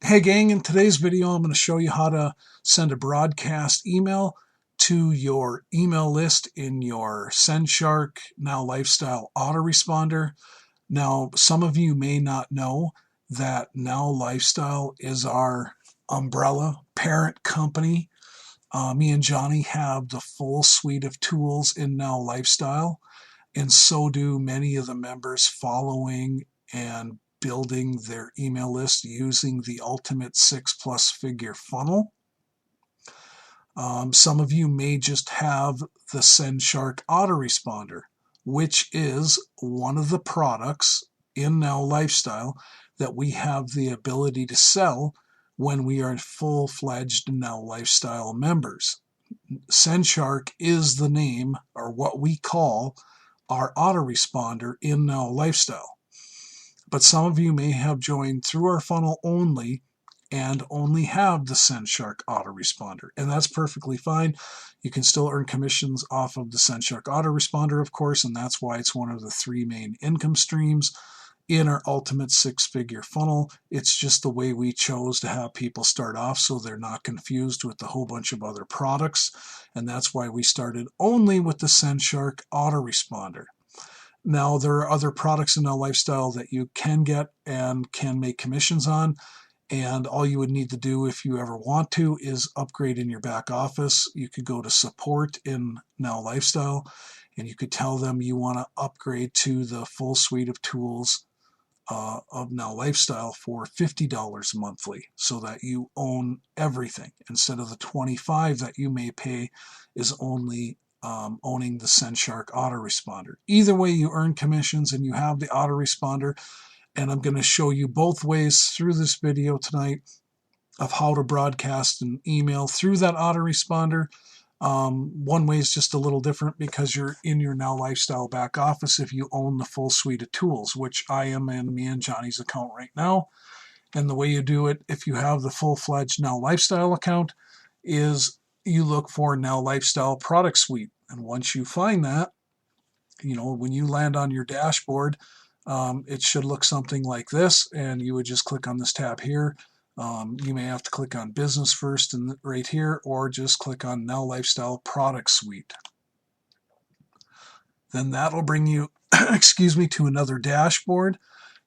Hey gang, in today's video I'm going to show you how to send a broadcast email to your email list in your Sendshark Now LifeStyle Autoresponder. Now, some of you may not know that Now LifeStyle is our umbrella parent company. Me and Johnny have the full suite of tools in Now LifeStyle, and so do many of the members following and building their email list using the ultimate 6+ figure funnel. Some of you may just have the Sendshark Autoresponder, which is one of the products in Now LifeStyle that we have the ability to sell when we are full-fledged Now LifeStyle members. Sendshark is the name, or what we call, our autoresponder in Now LifeStyle. But some of you may have joined through our funnel only and only have the Sendshark Autoresponder, and that's perfectly fine. You can still earn commissions off of the Sendshark Autoresponder, of course, and that's why it's one of the 3 main income streams in our ultimate 6-figure funnel. It's just the way we chose to have people start off so they're not confused with a whole bunch of other products, and that's why we started only with the Sendshark Autoresponder. Now, there are other products in Now LifeStyle that you can get and can make commissions on, and all you would need to do if you ever want to is upgrade in your back office. You could go to support in Now LifeStyle, and you could tell them you want to upgrade to the full suite of tools of Now LifeStyle for $50 monthly, so that you own everything instead of the $25 that you may pay is only owning the Sendshark Autoresponder. Either way, you earn commissions and you have the autoresponder, and I'm going to show you both ways through this video tonight of how to broadcast an email through that autoresponder. One way is just a little different because you're in your Now LifeStyle back office if you own the full suite of tools, which I am in me and Johnny's account right now. And the way you do it if you have the full-fledged Now LifeStyle account is you look for Now LifeStyle product suite. And once you find that, when you land on your dashboard, it should look something like this, and you would just click on this tab here. You may have to click on business first and right here, or just click on Now LifeStyle product suite. Then that'll bring you to another dashboard,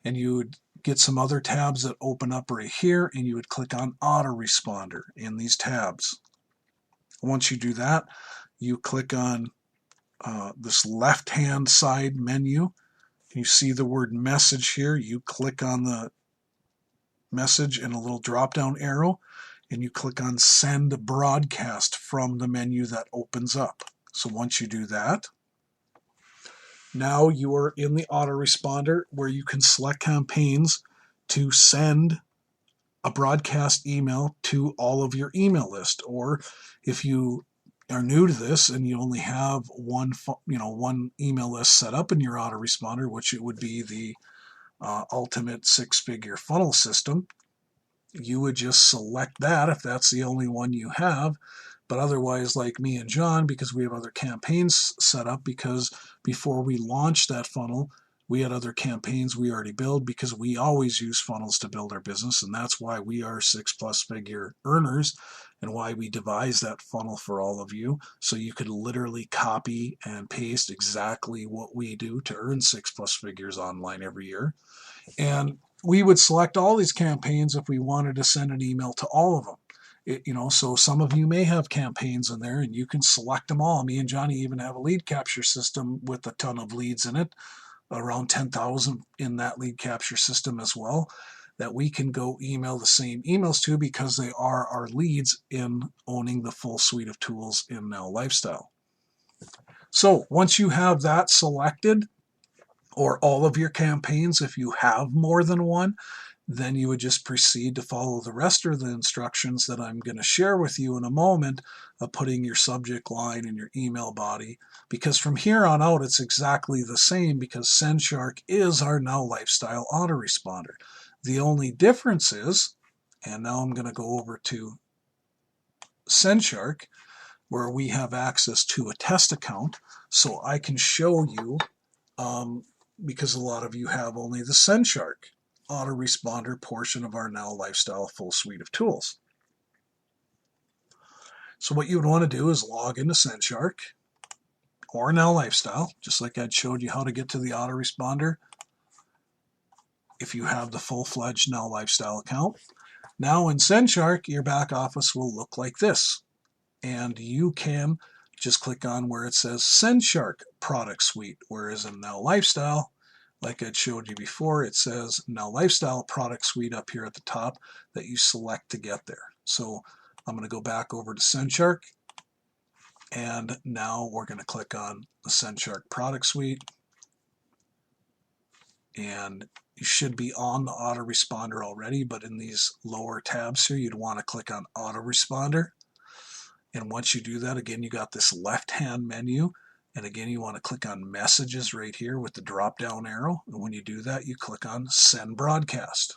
and you would get some other tabs that open up right here, and you would click on autoresponder in these tabs. Once you do that, you click on this left-hand side menu. You see the word message here. You click on the message and a little drop-down arrow, and you click on send broadcast from the menu that opens up. So once you do that, now you are in the autoresponder where you can select campaigns to send a broadcast email to all of your email list. Or if you are new to this and you only have one email list set up in your autoresponder, which it would be the ultimate 6-figure funnel system, you would just select that if that's the only one you have. But otherwise, like me and John, because we have other campaigns set up, because before we launched that funnel, we had other campaigns we already built, because we always use funnels to build our business, and that's why we are 6+ figure earners and why we devised that funnel for all of you, so you could literally copy and paste exactly what we do to earn 6+ figures online every year. And we would select all these campaigns if we wanted to send an email to all of them. So some of you may have campaigns in there and you can select them all. Me and Johnny even have a lead capture system with a ton of leads in it, around 10,000 in that lead capture system as well, that we can go email the same emails to because they are our leads in owning the full suite of tools in Now LifeStyle. So once you have that selected, or all of your campaigns, if you have more than one, then you would just proceed to follow the rest of the instructions that I'm going to share with you in a moment of putting your subject line in your email body, because from here on out it's exactly the same, because Sendshark is our Now LifeStyle autoresponder. The only difference is, and now I'm going to go over to Sendshark where we have access to a test account, so I can show you, because a lot of you have only the Sendshark autoresponder portion of our Now Lifestyle full suite of tools. So what you would want to do is log into Sendshark or Now Lifestyle, just like I'd showed you how to get to the autoresponder if you have the full-fledged Now Lifestyle account. Now in Sendshark, your back office will look like this. And you can just click on where it says Sendshark Product Suite, whereas in Now Lifestyle, like I'd showed you before, it says Now Lifestyle Product Suite up here at the top that you select to get there. So I'm going to go back over to Sendshark, and now we're going to click on the Sendshark Product Suite, and you should be on the autoresponder already, but in these lower tabs here, you'd want to click on Autoresponder. And once you do that, again, you got this left-hand menu. And again, you want to click on Messages right here with the drop-down arrow. And when you do that, you click on Send Broadcast.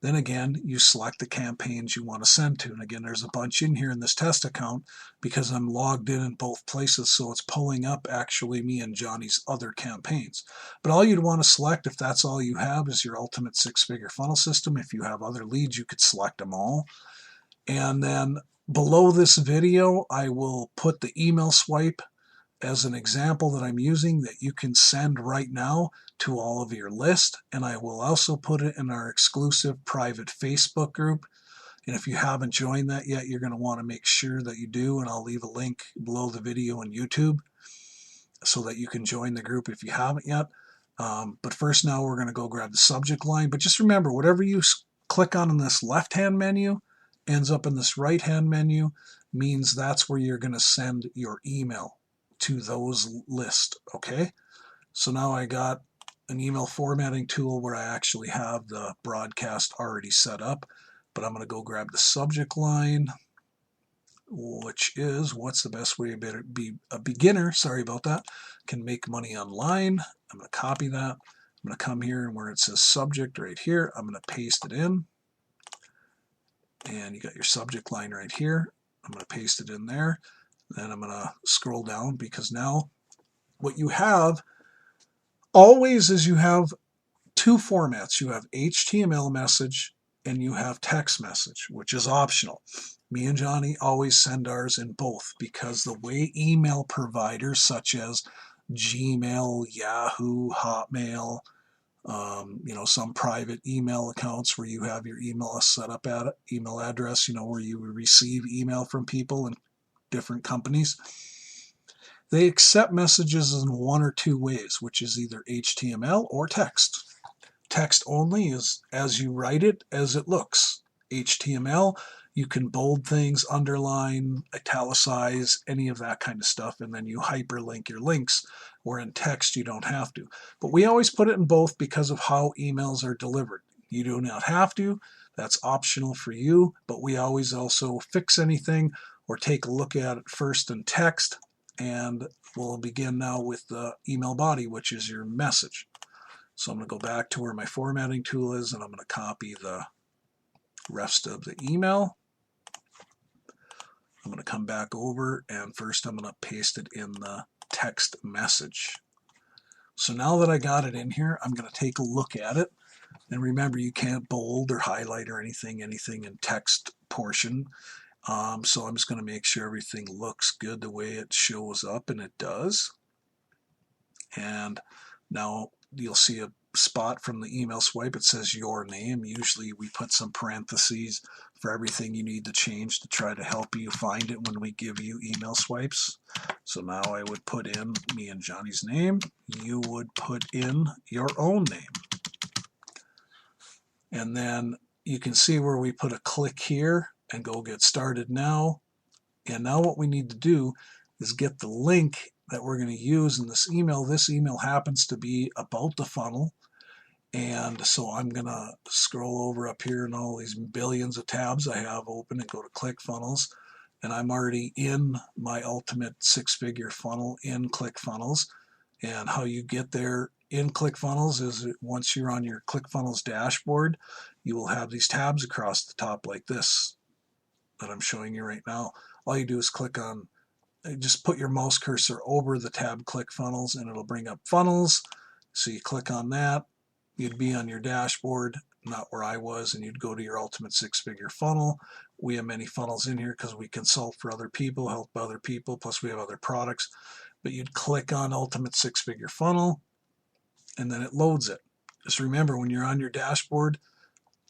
Then again, you select the campaigns you want to send to. And again, there's a bunch in here in this test account because I'm logged in both places, so it's pulling up actually me and Johnny's other campaigns. But all you'd want to select, if that's all you have, is your ultimate six-figure funnel system. If you have other leads, you could select them all. And then below this video, I will put the email swipe as an example that I'm using that you can send right now to all of your list. And I will also put it in our exclusive private Facebook group. And if you haven't joined that yet, you're going to want to make sure that you do. And I'll leave a link below the video on YouTube so that you can join the group if you haven't yet. But first now we're going to go grab the subject line. But just remember, whatever you click on in this left-hand menu ends up in this right-hand menu, means that's where you're going to send your email to those lists, okay? So now I got an email formatting tool where I actually have the broadcast already set up, but I'm going to go grab the subject line, which is, what's the best way to be a beginner, sorry about that, can make money online. I'm going to copy that. I'm going to come here and where it says subject right here, I'm going to paste it in. And you got your subject line right here. I'm going to paste it in there. Then I'm going to scroll down, because now what you have always is you have two formats. You have HTML message and you have text message, which is optional. Me and Johnny always send ours in both, because the way email providers such as Gmail, Yahoo, Hotmail, some private email accounts where you have your email set up at email address, where you receive email from people and different companies. They accept messages in one or two ways, which is either HTML or text. Text only is as you write it, as it looks. HTML, you can bold things, underline, italicize, any of that kind of stuff, and then you hyperlink your links, where in text you don't have to. But we always put it in both because of how emails are delivered. You do not have to. That's optional for you, but we always also fix anything or take a look at it first in text, and we'll begin now with the email body, which is your message. So I'm going to go back to where my formatting tool is, and I'm going to copy the rest of the email. I'm going to come back over, and first I'm going to paste it in the text message. So now that I got it in here, I'm going to take a look at it. And remember, you can't bold or highlight or anything in text portion. So I'm just going to make sure everything looks good the way it shows up, and it does. And now you'll see a spot from the email swipe. It says your name. Usually we put some parentheses for everything you need to change to try to help you find it when we give you email swipes. So now I would put in me and Johnny's name. You would put in your own name. And then you can see where we put a click here and go get started now. And now what we need to do is get the link that we're going to use in this email. This email happens to be about the funnel. And so I'm going to scroll over up here in all these billions of tabs I have open and go to ClickFunnels. And I'm already in my ultimate six-figure funnel in ClickFunnels. And how you get there in ClickFunnels is once you're on your ClickFunnels dashboard, you will have these tabs across the top like this that I'm showing you right now. All you do is click on, just put your mouse cursor over the tab ClickFunnels, and it'll bring up funnels. So you click on that, you'd be on your dashboard, not where I was, and you'd go to your ultimate six-figure funnel. We have many funnels in here because we consult for other people, help other people, plus we have other products. But you'd click on ultimate six-figure funnel, and then it loads it. Just remember, when you're on your dashboard,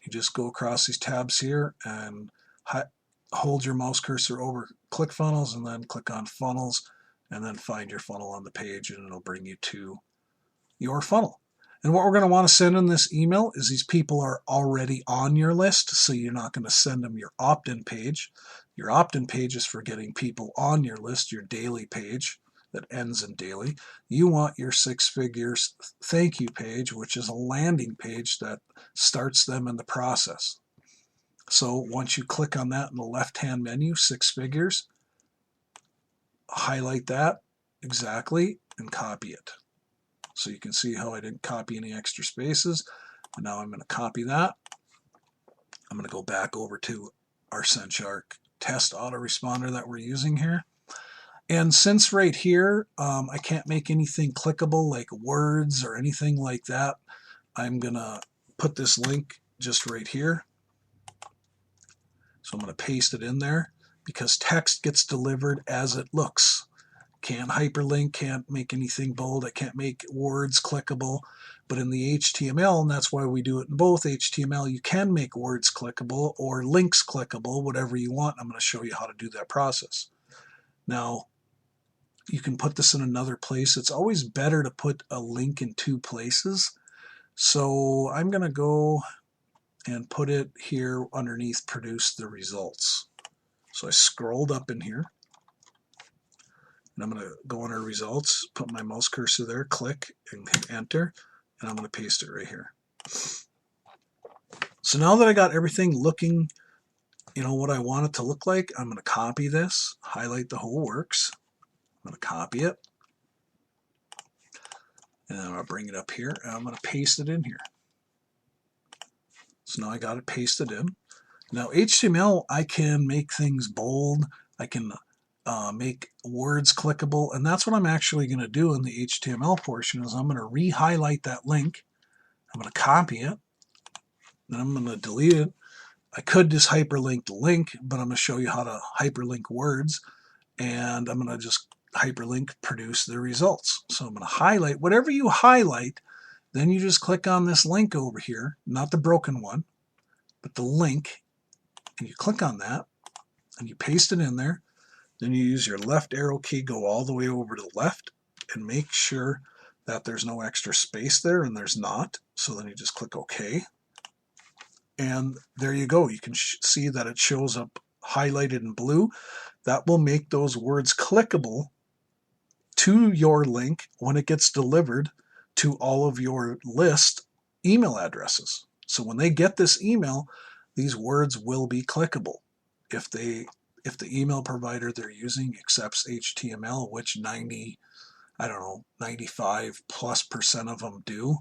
you just go across these tabs here and hold your mouse cursor over ClickFunnels and then click on funnels and then find your funnel on the page, and it'll bring you to your funnel. And what we're going to want to send in this email is these people are already on your list, so you're not going to send them your opt-in page. Your opt-in page is for getting people on your list, your daily page that ends in daily. You want your six figures thank you page, which is a landing page that starts them in the process. So once you click on that in the left-hand menu, six figures, highlight that exactly and copy it. So you can see how I didn't copy any extra spaces. And now I'm going to copy that. I'm going to go back over to our Sendshark test autoresponder that we're using here. And since right here, I can't make anything clickable like words or anything like that, I'm going to put this link just right here. So I'm going to paste it in there because text gets delivered as it looks. Can't hyperlink, can't make anything bold, I can't make words clickable. But in the HTML, and that's why we do it in both HTML, you can make words clickable or links clickable, whatever you want. I'm going to show you how to do that process. Now, you can put this in another place. It's always better to put a link in two places. So I'm going to go and put it here underneath produce the results. So I scrolled up in here. And I'm going to go on our results, put my mouse cursor there, click, and hit enter, and I'm going to paste it right here. So now that I got everything looking, what I want it to look like, I'm going to copy this, highlight the whole works. I'm going to copy it, and then I'm going to bring it up here, and I'm going to paste it in here. So now I got it pasted in. Now HTML, I can make things bold, I can make words clickable, and that's what I'm actually going to do in the HTML portion is I'm going to re-highlight that link, I'm going to copy it, then I'm going to delete it. I could just hyperlink the link, but I'm going to show you how to hyperlink words, and I'm going to just hyperlink produce the results. So I'm going to highlight whatever you highlight, then you just click on this link over here, not the broken one, but the link, and you click on that, and you paste it in there. Then you use your left arrow key, go all the way over to the left, and make sure that there's no extra space there, and there's not. So then you just click OK. And there you go. You can see that it shows up highlighted in blue. That will make those words clickable to your link when it gets delivered to all of your list email addresses. So when they get this email, these words will be clickable. If the email provider they're using accepts HTML, which 95+% of them do.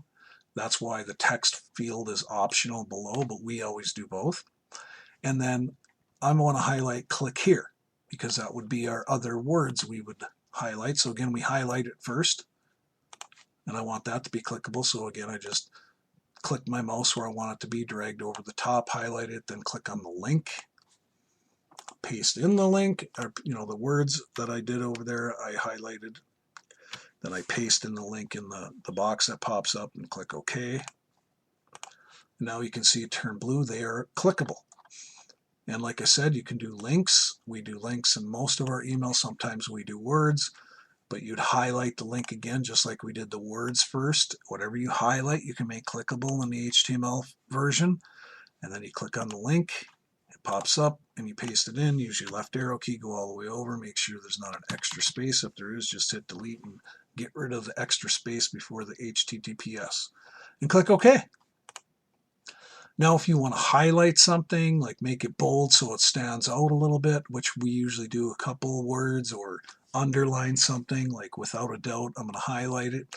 That's why the text field is optional below, but we always do both. And then I want to highlight click here because that would be our other words we would highlight. So again, we highlight it first, and I want that to be clickable. So again, I just click my mouse where I want it to be, dragged over the top, highlight it, then click on the link. Paste in the link, or, the words that I did over there, I highlighted. Then I paste in the link in the box that pops up and click OK. Now you can see it turn blue. They are clickable. And like I said, you can do links. We do links in most of our emails. Sometimes we do words, but you'd highlight the link again, just like we did the words first. Whatever you highlight, you can make clickable in the HTML version. And then you click on the link. Pops up and you paste it in, use your left arrow key, go all the way over, make sure there's not an extra space. If there is, just hit delete and get rid of the extra space before the HTTPS and click OK. Now if you want to highlight something, like make it bold so it stands out a little bit, which we usually do a couple of words, or underline something like without a doubt, I'm going to highlight it.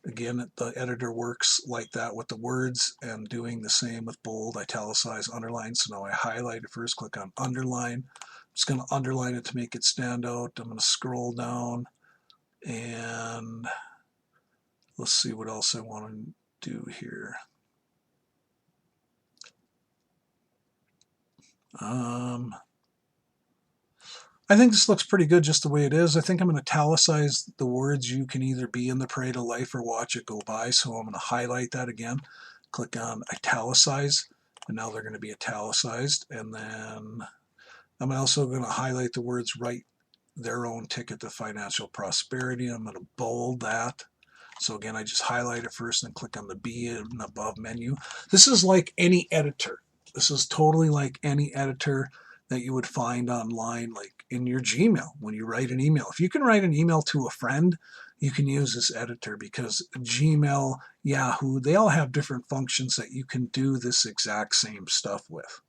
Again, the editor works like that with the words and doing the same with bold, italicize, underline. So now I highlight it first, click on underline. I'm just going to underline it to make it stand out. I'm going to scroll down and let's see what else I want to do here. I think this looks pretty good just the way it is. I think I'm going to italicize the words "you can either be in the parade of life or watch it go by." So I'm going to highlight that again, click on italicize, and now they're going to be italicized. And then I'm also going to highlight the words "write their own ticket to financial prosperity." I'm going to bold that. So again, I just highlight it first and click on the Be and Above menu. This is like any editor. This is totally like any editor that you would find online, like in your Gmail when you write an email. If you can write an email to a friend, you can use this editor, because Gmail, Yahoo, they all have different functions that you can do this exact same stuff with.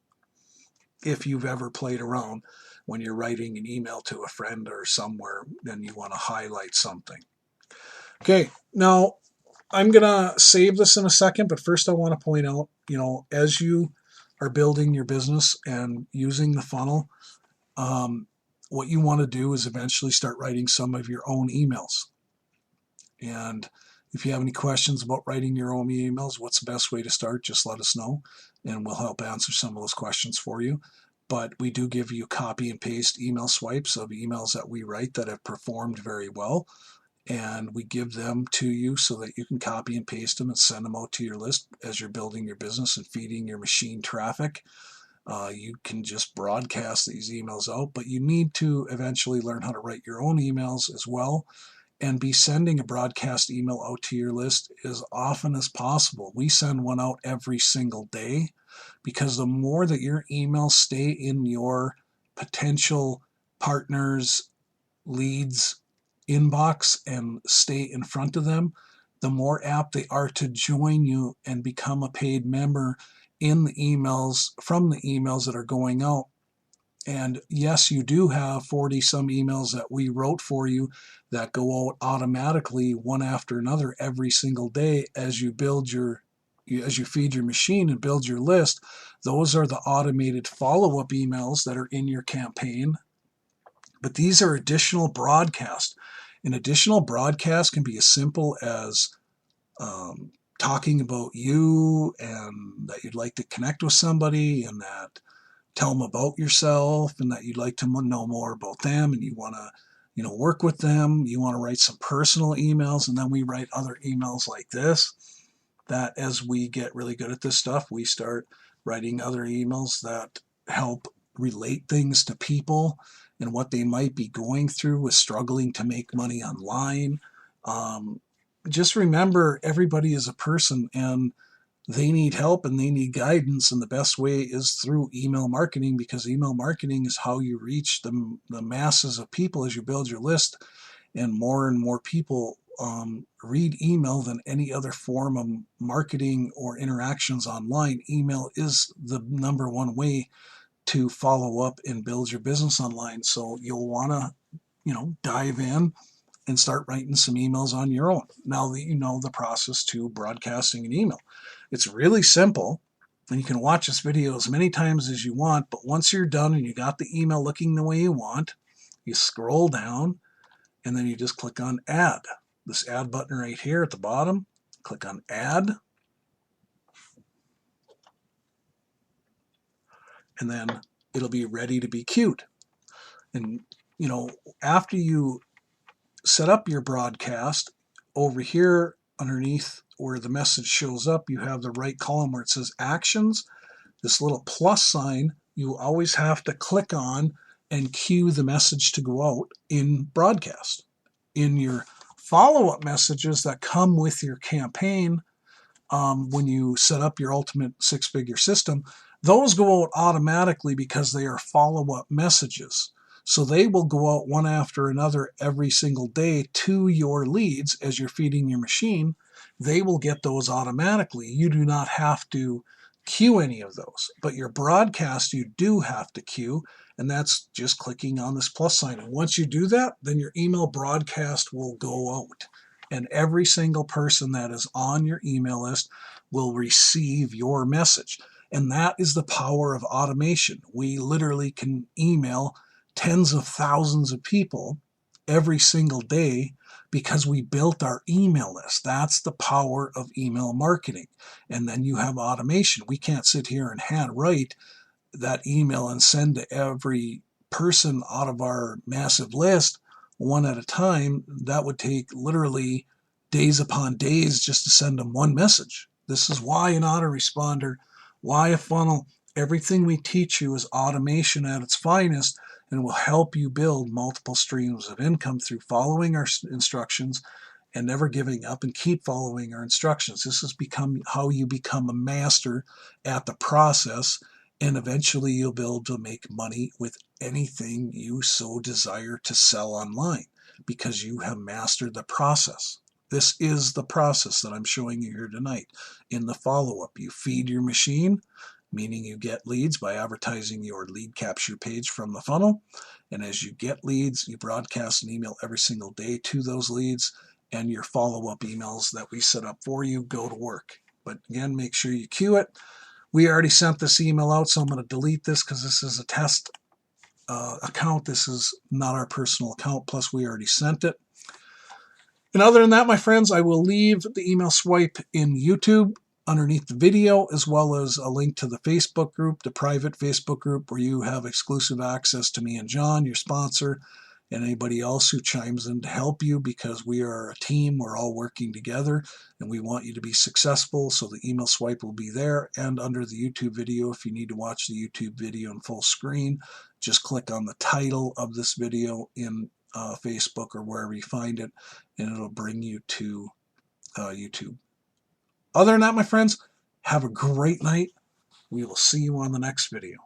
If you've ever played around when you're writing an email to a friend or somewhere, then you want to highlight something. Okay, now I'm going to save this in a second, but first I want to point out, as you are building your business and using the funnel, what you want to do is eventually start writing some of your own emails. And if you have any questions about writing your own emails, what's the best way to start, just let us know, and we'll help answer some of those questions for you. But we do give you copy and paste email swipes of emails that we write that have performed very well. And we give them to you so that you can copy and paste them and send them out to your list as you're building your business and feeding your machine traffic. You can just broadcast these emails out, but you need to eventually learn how to write your own emails as well, and be sending a broadcast email out to your list as often as possible. We send one out every single day, because the more that your emails stay in your potential partners' leads inbox and stay in front of them, the more apt they are to join you and become a paid member in the emails, from the emails that are going out. And yes, you do have 40 some emails that we wrote for you that go out automatically one after another every single day as you feed your machine and build your list. Those are the automated follow-up emails that are in your campaign. But these are additional broadcasts. An additional broadcast can be as simple as talking about you and that you'd like to connect with somebody, and that tell them about yourself, and that you'd like to know more about them, and you want to work with them. You want to write some personal emails, and then we write other emails like this, that as we get really good at this stuff, we start writing other emails that help relate things to people and what they might be going through with struggling to make money online. Just remember, everybody is a person, and they need help and they need guidance, and the best way is through email marketing, because email marketing is how you reach the masses of people as you build your list. And more people read email than any other form of marketing or interactions online. Email is the number one way to follow up and build your business online. So you'll want to dive in and start writing some emails on your own, now that you know the process to broadcasting an email. It's really simple, and you can watch this video as many times as you want, but once you're done and you got the email looking the way you want, you scroll down, and then you just click on Add. This Add button right here at the bottom, click on Add, and then it'll be ready to be queued. And after you set up your broadcast, over here underneath where the message shows up, you have the right column where it says Actions. This little plus sign you always have to click on and cue the message to go out in broadcast. In your follow-up messages that come with your campaign, when you set up your ultimate six-figure system, those go out automatically because they are follow-up messages. So they will go out one after another every single day to your leads as you're feeding your machine. They will get those automatically. You do not have to queue any of those. But your broadcast, you do have to queue, and that's just clicking on this plus sign. And once you do that, then your email broadcast will go out. And every single person that is on your email list will receive your message. And that is the power of automation. We literally can email tens of thousands of people every single day because we built our email list. That's the power of email marketing. And then you have automation. We can't sit here and hand write that email and send to every person out of our massive list one at a time, that would take literally days upon days just to send them one message. This is why an autoresponder, why a funnel, everything we teach you is automation at its finest, and will help you build multiple streams of income through following our instructions and never giving up, and keep following our instructions. This has become how you become a master at the process, and eventually you'll be able to make money with anything you so desire to sell online because you have mastered the process. This is the process that I'm showing you here tonight. In the follow-up, you feed your machine, meaning you get leads by advertising your lead capture page from the funnel. And as you get leads, you broadcast an email every single day to those leads, and your follow-up emails that we set up for you go to work. But again, make sure you queue it. We already sent this email out, so I'm going to delete this because this is a test account. This is not our personal account, plus we already sent it. And other than that, my friends, I will leave the email swipe in YouTube underneath the video, as well as a link to the Facebook group, the private Facebook group, where you have exclusive access to me and John, your sponsor, and anybody else who chimes in to help you, because we are a team. We're all working together, and we want you to be successful. So the email swipe will be there, and under the YouTube video, if you need to watch the YouTube video in full screen, just click on the title of this video in Facebook or wherever you find it, and it'll bring you to YouTube. Other than that, my friends, have a great night. We will see you on the next video.